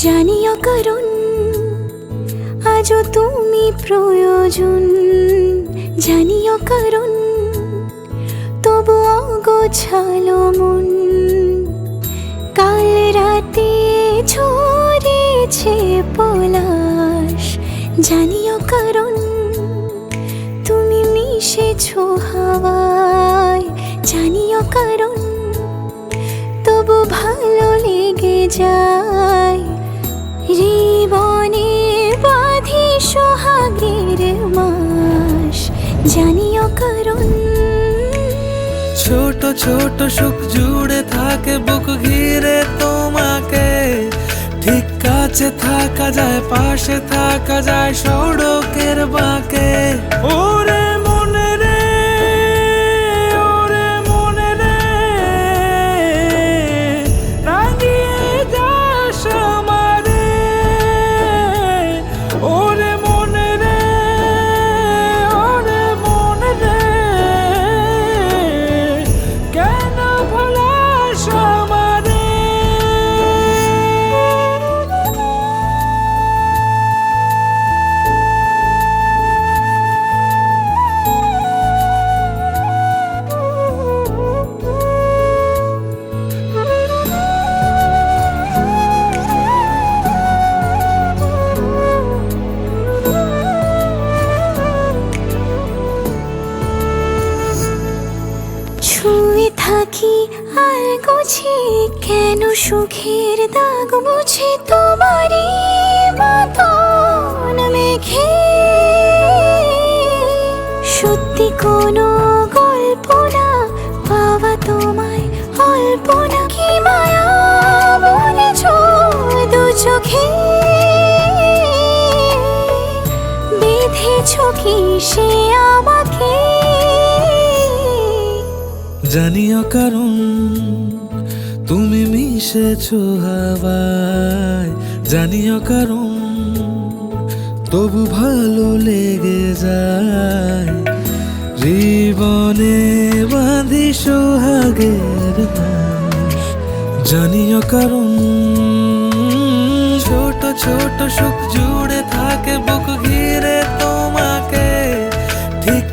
জানিও কারণ আজও তুমি প্রয়োজন, জানিও কারণ তবু অগোছালো মন। কাল রাতে ঝরেছে পলাশ, জানিও কারণ তুমি মিশেছো হাওয়ায়, জানিও কারণ তবু ভালো লেগে যায়। জীবনে বাঁধি সোহাগের মাস, জানিও কারণ ছোট ছোট সুখ জুড়ে থাকে বুক ঘিরে তোমাকে। ঠিক কাছে থাকা যায়, পাশে থাকা যায় সড়কের বাঁকে। ওরে মনে রে, ওরে মনে রে, রাঙিয়ে যাস আমারে। ওরে মনে রে, ওরে মনে রে, কেন ভোলাস আমারে। ছুঁয়ে থাকি আর গোছে কেন সুখের দাগ মুছে তোমারই মতন মেঘে। সত্যি কোনো গল্প না পাওয়া তোমায় অল্প না, কি মায়া বলেছ দু চোখে। বেঁধেছ কি সে আমাকে, জানিও কারণ তুমি মিশেছো হাওয়ায়, জানিও কারণ তবু ভালো লেগে যায়। জীবনে বাঁধি সোহাগের মাস, জানিও কারণ ছোট ছোট সুখ জুড়ে থাকে বুক ঘিরে তোমাকে। ঠিক